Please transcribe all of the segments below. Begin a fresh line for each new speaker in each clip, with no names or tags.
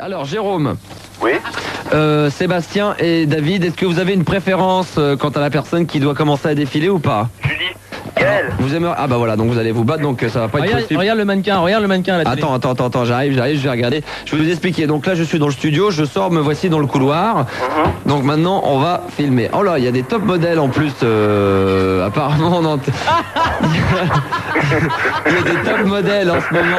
Alors Jérôme,
Oui.
Sébastien et David, est-ce que vous avez une préférence quant à la personne qui doit commencer à défiler ou pas?
Julie. Gaël.
Vous aimez... Ah bah voilà, donc vous allez vous battre, donc ça va pas être possible.
Regarde le mannequin là.
Attends, j'arrive, je vais regarder. Je vais vous expliquer. Donc là, je suis dans le studio, je sors, me voici dans le couloir. Donc maintenant, on va filmer. Oh là, il y a des top modèles en plus. Apparemment, on entend... il y a des top modèles en ce moment.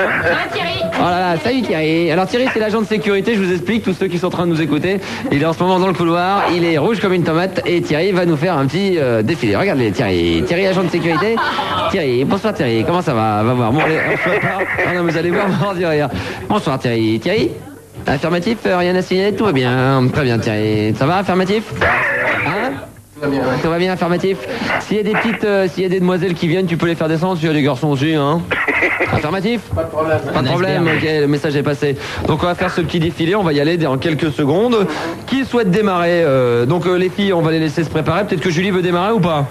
Oh là là, salut Thierry. Alors Thierry, c'est l'agent de sécurité, je vous explique, tous ceux qui sont en train de nous écouter. Il est en ce moment dans le couloir, il est rouge comme une tomate et Thierry va nous faire un petit défilé. Regardez Thierry, agent de sécurité. Thierry, bonsoir Thierry, comment ça va? Va voir. Bon, allez, non, vous allez voir, on dit rien. Bonsoir Thierry. Thierry, affirmatif, rien à signaler, tout va bien. Très bien Thierry. Ça va, affirmatif? Hein? Tout va bien, affirmatif. S'il y a des petites, s'il y a des demoiselles qui viennent, tu peux les faire descendre. S'il y a des garçons aussi, hein. Affirmatif? Pas de problème. Pas de problème, ok, le message est passé. Donc on va faire ce petit défilé, on va y aller dans quelques secondes. Qui souhaite démarrer? Donc les filles, on va les laisser se préparer. Peut-être que Julie veut démarrer ou pas?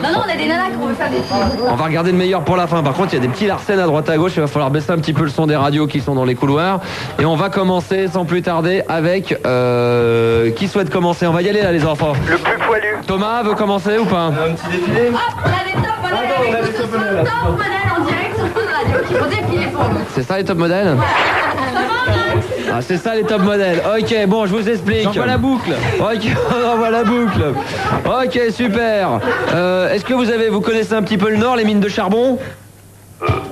Non, on a des nanas qui vont faire des films.
On va regarder le meilleur pour la fin. Par contre, il y a des petits larcènes à droite à gauche. Il va falloir baisser un petit peu le son des radios qui sont dans les couloirs. Et on va commencer sans plus tarder avec... qui souhaite commencer? On va y aller là les enfants.
Le plus poilu.
Thomas veut commencer ou pas?
Hop, on a des top modèles avec top modèles en direct sur Fun Radio qui vont défiler pour nous.
C'est ça les top modèles? Ah, c'est ça les top modèles. Ok, bon, je vous explique.
J'envoie la boucle.
Ok, on envoie la boucle. Ok, super. Est-ce que vous connaissez un petit peu le Nord, les mines de charbon?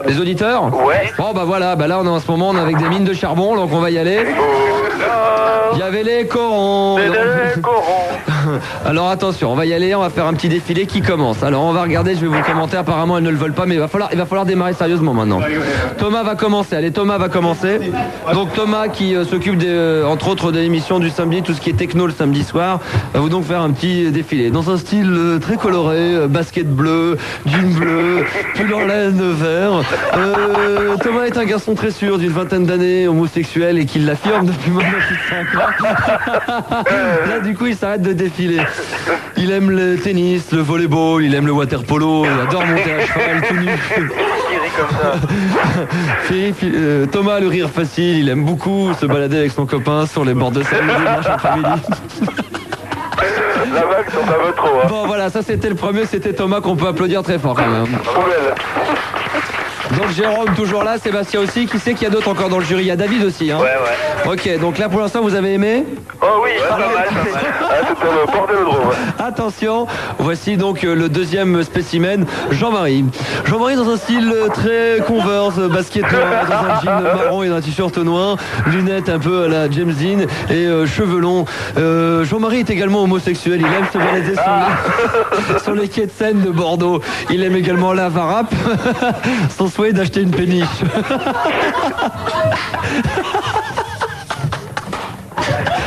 Les auditeurs?
Ouais.
Bon, bah voilà, bah là, on est en ce moment, on est avec des mines de charbon, donc on va y aller. Il y avait les corons. Alors attention, on va y aller, on va faire un petit défilé qui commence. Alors on va regarder, je vais vous commenter, apparemment elles ne le veulent pas, mais il va falloir démarrer sérieusement maintenant. Thomas va commencer, allez Thomas va commencer. Donc Thomas qui s'occupe entre autres de l'émission du samedi, tout ce qui est techno le samedi soir, va vous donc faire un petit défilé. Dans un style très coloré, basket bleu, jean bleu, pull en laine vert. Thomas est un garçon très sûr, d'une vingtaine d'années, homosexuel et qui l'affirme depuis maintenant plus de 5 ans. Là du coup il s'arrête de défiler. Il aime le tennis, le volleyball, il aime le water polo, il adore monter à cheval tout nu. Thomas le rire facile, il aime beaucoup se balader avec son copain sur les bords de Seine le dimanche après-midi.
La vague sont un peu trop. Hein.
Bon voilà, ça c'était le premier, c'était Thomas qu'on peut applaudir très fort quand même. Donc Jérôme toujours là, Sébastien aussi. Qui c'est qu'il y a d'autres encore dans le jury? Il y a David aussi hein.
Ouais.
Ok, donc là pour l'instant vous avez aimé?
Oh oui, pas mal. Ah, c'était le bordélodrome.
Attention, voici donc le deuxième spécimen, Jean-Marie. Jean-Marie dans un style très Converse, basket noir, dans un jean marron et un t-shirt noir, lunettes un peu à la James Dean et cheveux longs. Jean-Marie est également homosexuel, il aime se balader sur les quais de Seine de Bordeaux. Il aime également la varap, son souhait d'acheter une péniche.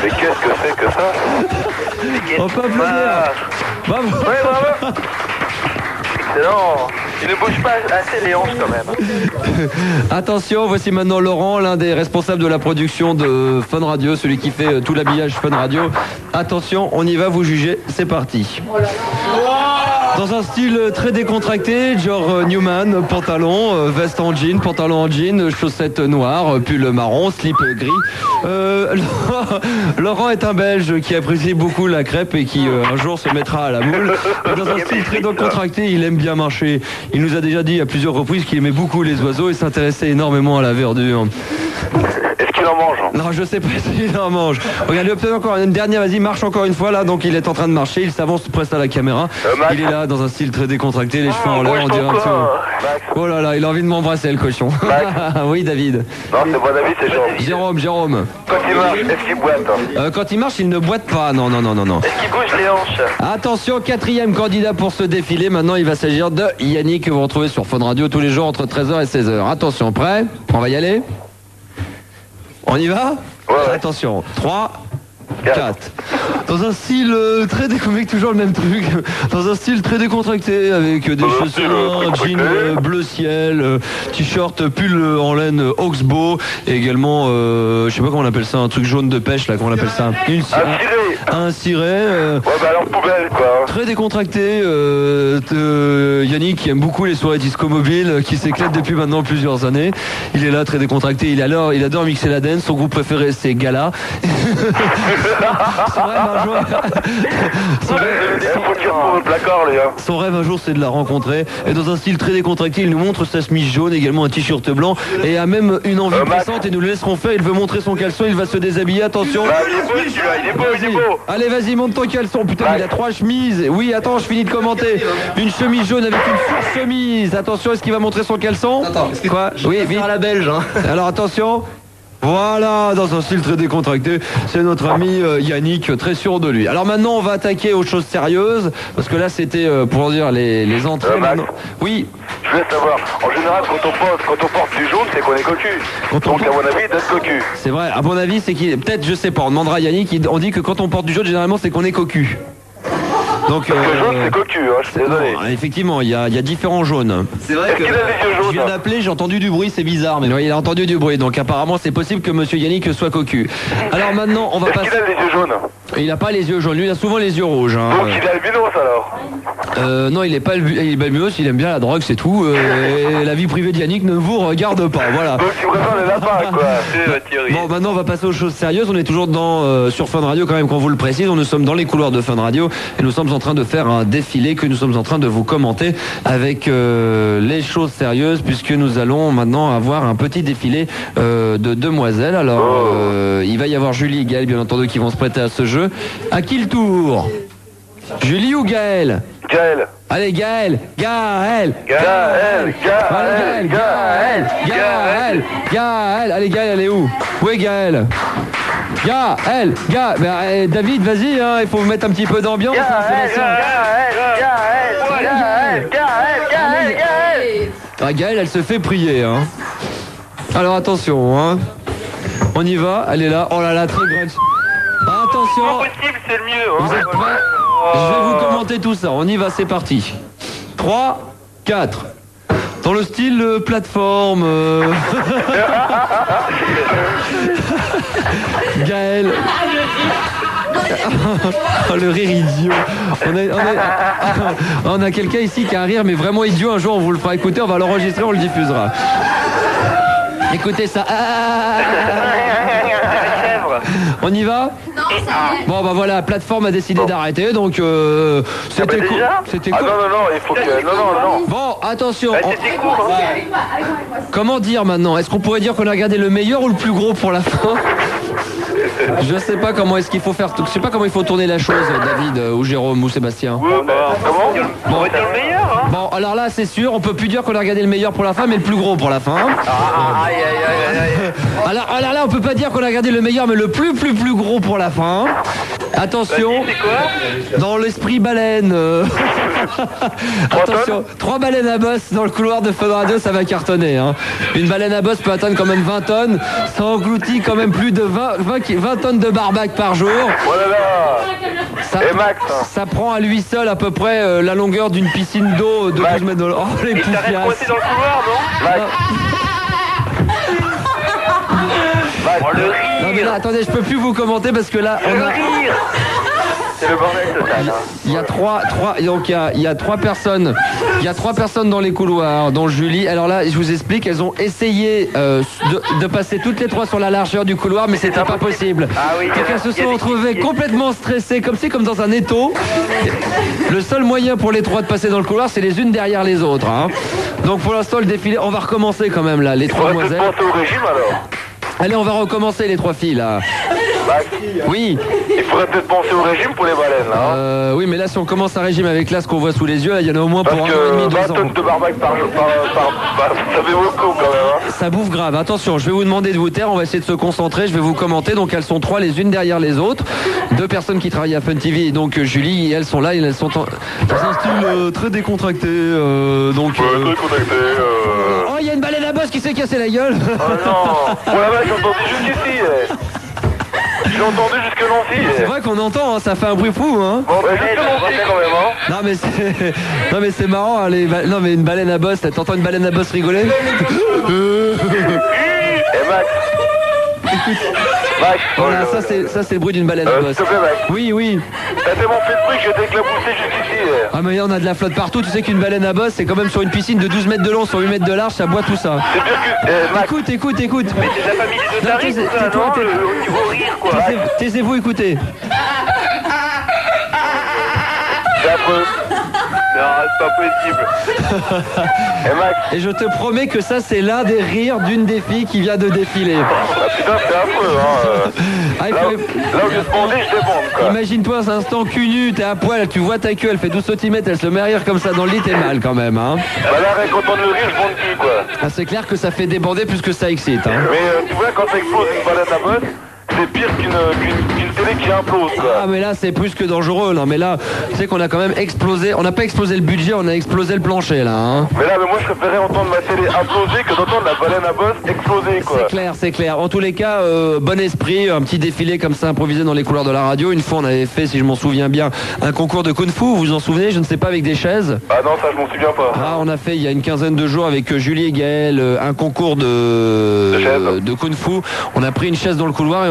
Mais qu'est-ce que c'est que ça?
On peut applaudir. Bravo.
Ouais, bravo. Excellent. Il ne bouge pas assez les hanches quand même.
Attention, voici maintenant Laurent, l'un des responsables de la production de Fun Radio, celui qui fait tout l'habillage Fun Radio. Attention, on y va, vous jugez, c'est parti. Dans un style très décontracté, genre Newman, pantalon, veste en jean, pantalon en jean, chaussettes noires, pull marron, slip gris. Laurent est un Belge qui apprécie beaucoup la crêpe et qui un jour se mettra à la moule. Dans un style très décontracté, il aime bien marcher. Il nous a déjà dit à plusieurs reprises qu'il aimait beaucoup les oiseaux et s'intéressait énormément à la verdure.
Est-ce qu'il en mange?
Non, je sais pas s'il en mange. Regardez, peut-être encore une dernière, vas-y, marche encore une fois là. Donc il est en train de marcher, il s'avance presque à la caméra. Il est là dans un style très décontracté, les cheveux en l'air, on dirait un petit... Oh là là, il a envie de m'embrasser le cochon. Oui, David.
Non, c'est pas David, c'est
Jérôme.
Quand il marche, est-ce qu'il boite?
Quand il marche, il ne boite pas. Non.
Est-ce qu'il bouge les hanches?
Attention, quatrième candidat pour ce défilé. Maintenant, il va s'agir de Yannick que vous retrouvez sur Fun Radio tous les jours entre 13h et 16h. Attention, prêt? On va y aller? On y va?
Ouais.
Attention, 3, 4. Dans un style très décontracté, toujours le même truc. Dans un style très décontracté, avec des chaussures, un jean bleu ciel, t-shirt, pull en laine Oxbow, et également, je sais pas comment on appelle ça, un truc jaune de pêche, là, comment on appelle ça, un ciré.
Ouais, bah alors poubelle, quoi.
Très décontracté, Yannick qui aime beaucoup les soirées disco mobile, qui s'éclate depuis maintenant plusieurs années. Il est là, très décontracté, il adore mixer la dance, son groupe préféré c'est Gala. Son rêve un jour c'est de la rencontrer, et dans un style très décontracté il nous montre sa chemise jaune, également un t-shirt blanc, et a même une envie pressante, et nous le laisserons faire. Il veut montrer son caleçon, il va se déshabiller, attention.
Bah, il est beau celui-là, il est beau.
Allez, vas-y, monte ton caleçon. Putain, il a 3 chemises. Oui, attends, je finis de commenter. Une chemise jaune avec une sur-chemise. Attention, est-ce qu'il va montrer son caleçon?
Attends,
quoi? Oui, vite.
À la belge, hein.
Alors attention. Voilà, dans un style très décontracté, c'est notre ami Yannick, très sûr de lui. Alors maintenant, on va attaquer aux choses sérieuses, parce que là, c'était pour dire les entrées. Oui.
Je voulais savoir, en général, quand on porte du jaune, c'est qu'on est cocu. Donc, à mon avis, d'être cocu.
C'est vrai, à mon avis, c'est qu'il... Peut-être, je sais pas, on demandera à Yannick, on dit que quand on porte du jaune, généralement, c'est qu'on est cocu. Donc,
le jaune, c'est cocu, hein, je suis désolé.
Non, effectivement, il y a différents jaunes.
C'est vrai que
je
viens d'appeler, j'ai entendu du bruit, c'est bizarre. Mais
oui, il a entendu du bruit, donc apparemment c'est possible que monsieur Yannick soit cocu. Alors maintenant, on va passer...
Est-ce qu'il a les yeux jaunes?
Il n'a pas les yeux jaunes, lui il a souvent les yeux rouges. Hein.
Donc il a le binos alors?
Non, il est pas albinos, il aime bien la drogue, c'est tout. Et la vie privée de Yannick ne vous regarde pas, voilà.
Donc il préfère les lapins, quoi. C'est Thierry.
Bon, maintenant on va passer aux choses sérieuses. On est toujours sur Fun Radio, quand même, qu'on vous le précise. Nous sommes dans les couloirs de Fun Radio et nous sommes en train de faire un défilé que nous sommes en train de vous commenter avec les choses sérieuses, puisque nous allons maintenant avoir un petit défilé de demoiselles. Alors, il va y avoir Julie et Gaël, bien entendu, qui vont se prêter à ce jeu. À qui le tour? Julie ou Gaël?
Gaël.
Allez, Gaël. Gaël.
Gaël. Gaël.
Gaël. Gaël. Gaël. Allez, Gaël, elle est où? Où est Gaël? Gaël. Gaël. David, vas-y, hein, il faut mettre un petit peu d'ambiance. Gaël, elle se fait prier, hein. Alors attention, hein. On y va, elle est là. Oh là là, très grunge. Attention.
Possible, c'est le mieux.
Vous êtes prêts? Je vais vous commenter tout ça. On y va, c'est parti. 3, 4. Dans le style plateforme. Gaël. Oh, le rire idiot. On a quelqu'un ici qui a un rire mais vraiment idiot. Un jour on vous le fera écouter, on va l'enregistrer, on le diffusera. Écoutez ça. On y va?
Non, ça y est.
Bon bah voilà, la plateforme a décidé d'arrêter, donc c'était cool. C'était cool.
Non, il faut que... Non.
Bon, attention.
C'était court, hein.
Comment dire maintenant? Est-ce qu'on pourrait dire qu'on a regardé le meilleur ou le plus gros pour la fin? Je sais pas comment est-ce qu'il faut faire. Je sais pas comment il faut tourner la chose, David ou Jérôme ou Sébastien.
Comment? On va dire le meilleur, hein.
Bon, alors là, c'est sûr, on peut plus dire qu'on a regardé le meilleur pour la fin, mais le plus gros pour la fin.
Aïe.
Alors là, on peut pas dire qu'on a regardé le meilleur, mais le plus gros pour la fin. Attention,
C'est quoi?
dans l'esprit baleine. Attention, 3 baleines à bosse dans le couloir de Fun Radio, ça va cartonner. Hein. Une baleine à bosse peut atteindre quand même 20 tonnes. Ça engloutit quand même plus de 20 tonnes de barbac par jour.
Oh là là.
Ça,
Et Max, hein.
ça prend à lui seul à peu près la longueur d'une piscine d'eau de 12 mètres de long. Oh les
Il t'arrête
poufiasses.
coincé dans le couloir, non? Max. Oh, le rire.
Non mais là, attendez, je peux plus vous commenter parce que là, on a...
C'est le bordel total, hein.
Il y a trois personnes. Il y a 3 personnes dans les couloirs, dont Julie. Alors là, je vous explique, elles ont essayé de passer toutes les 3 sur la largeur du couloir, mais c'était pas possible.
Ah oui,
Donc elles se sont retrouvées complètement stressées, comme dans un étau. Le seul moyen pour les 3 de passer dans le couloir, c'est les unes derrière les autres. Hein. Donc pour l'instant, le défilé, on va recommencer quand même là, les 3
On va peut-être
demoiselles.
penser au régime alors.
Allez, on va recommencer les 3 filles là.
Max,
Oui.
il faudrait peut-être penser au régime pour les baleines, là. Hein.
Oui, mais là, si on commence un régime avec là ce qu'on voit sous les yeux, là, il y en a au moins pour
Parce
1 an et demi,
que
2
20
ans.
tonnes de barbac ça fait beaucoup quand même, hein.
Ça bouffe grave. Attention, je vais vous demander de vous taire. On va essayer de se concentrer. Je vais vous commenter. Donc, elles sont 3 les unes derrière les autres. 2 personnes qui travaillent à Fun TV. Et donc, Julie, elles sont là. Et elles sont dans un style très décontracté. Donc.
Très connecté,
Oh, il y a une baleine à bosse qui s'est cassé la gueule.
Oh non. Oh la vache, j'entends des jeux ici. J'ai entendu jusque Nancy.
C'est vrai qu'on entend, hein, ça fait un bruit fou, hein.
Bon, bah, jusque Nancy quand même, hein.
Non mais c'est marrant, hein, non mais une baleine à bosse, t'entends une baleine à bosse rigoler?
Eh Max. Max,
Voilà, ça c'est le bruit d'une baleine à bosse.
s'il te plaît, Max.
Oui.
T'as tellement fait de bruit que j'étais éclaboussé jusqu'ici.
Ah mais on a de la flotte partout, tu sais qu'une baleine à bosse c'est quand même sur une piscine de 12 mètres de long, sur 8 mètres de large, ça boit tout ça.
C'est pire que... Max,
Écoute.
c'est de la famille de
Non,
Tariq,
tais-
ça,
tais-toi,
non?
tais-
Au niveau rire, quoi.
Taisez-vous, écoutez.
C'est affreux. Non, c'est pas possible. Eh Max,
Et je te promets que ça c'est l'un des rires d'une des filles qui vient de défiler.
ah, putain, c'est affreux, hein.
Ah, il
Là
faut-
où je demandais, je demande, quoi.
Imagine-toi un instant cul nu, t'es à poil, tu vois ta queue, elle fait 12 cm, elle se met à rire comme ça dans le lit, t'es mal quand même, hein.
Bah là, rien qu'entendre le rire, je bande plus, quoi.
Ah, c'est clair que ça fait déborder plus que ça excite, hein.
Mais tu vois, quand t'exploses une baleine à bosse, c'est pire qu'une télé qui implose, quoi.
Ah mais là c'est plus que dangereux, non mais là, tu sais qu'on a quand même explosé, on n'a pas explosé le budget, on a explosé le plancher là, hein.
Mais là, mais moi, je préférais entendre ma télé imploser que d'entendre la baleine à bosse exploser, quoi.
C'est clair. En tous les cas, bon esprit, un petit défilé comme ça improvisé dans les couloirs de la radio. Une fois, on avait fait, si je m'en souviens bien, un concours de kung-fu. Vous vous en souvenez? Je ne sais pas, avec des chaises.
Ah non, ça, je m'en souviens pas.
Ah, on a fait il y a une quinzaine de jours avec Julie et Gaël un concours
De chaises.
de kung-fu. On a pris une chaise dans le couloir et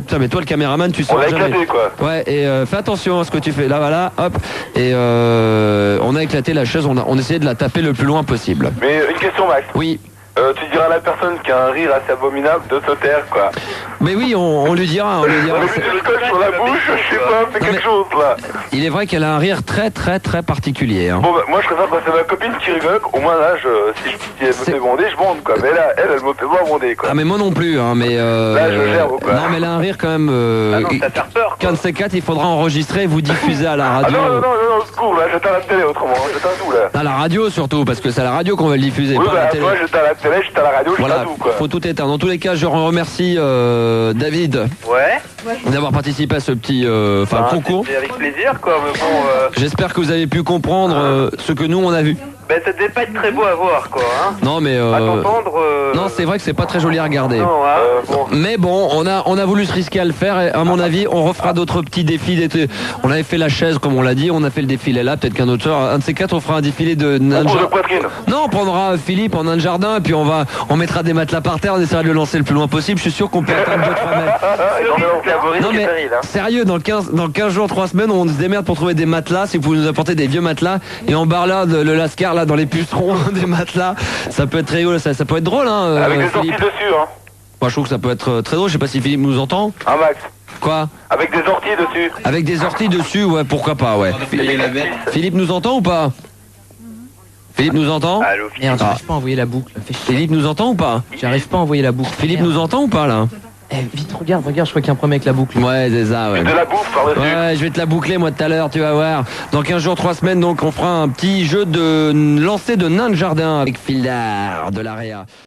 putain, mais toi le caméraman, tu
On
sauras
l'a
jamais.
éclaté, quoi.
Ouais, et fais attention à ce que tu fais. Là, voilà, hop. Et on a éclaté la chaise. On essayait de la taper le plus loin possible.
Mais une question, Max.
Oui.
Tu diras à la personne qui a un rire assez abominable de se taire, quoi.
Mais oui, on lui dira.
On lui met du scotch sur la bouche, je sais pas, fais
Non,
quelque chose, là.
Il est vrai qu'elle a un rire très particulier, hein.
Bon, bah, moi, je préfère quand c'est ma copine qui rigole, au moins là, si elle me fait bonder, je bande, quoi. Mais là, elle me fait pas bonder, quoi.
Ah mais moi non plus, hein, mais
Là, je gère, ou quoi.
non mais elle a un rire quand même.
Ah non, ça fait peur, quoi.
Qu'un de ces quatre, il faudra enregistrer et vous diffuser à la
Ah
radio.
non, au secours, là, j'éteins la télé autrement, j'éteins tout, là.
À la radio surtout, parce que c'est à la radio qu'on va le diffuser,
Oui,
pas à la
bah,
télé.
moi, j'éteins la télé, j'éteins la radio,
Voilà,
j'éteins tout, quoi.
faut tout éteindre. Dans tous les cas, je remercie David
Ouais.
d'avoir participé à ce petit concours.
C'est avec plaisir, quoi, mais bon,
J'espère que vous avez pu comprendre ce que nous on a vu.
ben, ça devait pas être très beau à voir, quoi, hein.
Non mais
À t'entendre,
non, c'est vrai que c'est pas très joli à regarder.
non, hein. Bon.
Mais bon, on a voulu se risquer à le faire et à mon avis, on refera d'autres petits défis. On avait fait la chaise comme on l'a dit, on a fait le défilé là, peut-être qu'un autre soir, un de ces quatre, on fera un défilé de nain de
Concours de
jardin.
poitrine.
Non, on prendra Philippe en nain de jardin et puis on mettra des matelas par terre, on essaiera de le lancer le plus loin possible. Je suis sûr qu'on peut atteindre 2-3 mètres. Non mais sérieux, dans 15 jours, 3 semaines, on se démerde pour trouver des matelas. Si vous pouvez nous apporter des vieux matelas et en barre le lascar là dans les pucerons des matelas, ça peut être très rigolo, ça peut être drôle, hein.
Avec des orties
Philippe.
dessus, hein.
Moi je trouve que ça peut être très drôle. Je sais pas si Philippe nous entend.
Hein, Max.
Quoi?
Avec des orties dessus.
Avec des orties dessus, ouais, pourquoi pas, ouais. Philippe nous entend ou pas? Philippe nous entend?
Allô,
Merde,
Ah.
j'arrive pas à envoyer la boucle. Fais chier.
Philippe nous entend ou pas?
J'arrive pas à envoyer la boucle.
Philippe
Merde.
nous entend ou pas là?
Eh, vite, regarde, je crois qu'il y a un problème avec la boucle.
Ouais, c'est ça, ouais.
de la bouffe par-dessus.
Ouais, je vais te la boucler moi tout à l'heure, tu vas voir. Dans 15 jours, 3 semaines, donc on fera un petit jeu de lancer de nain de jardin avec Fildar de l'AREA.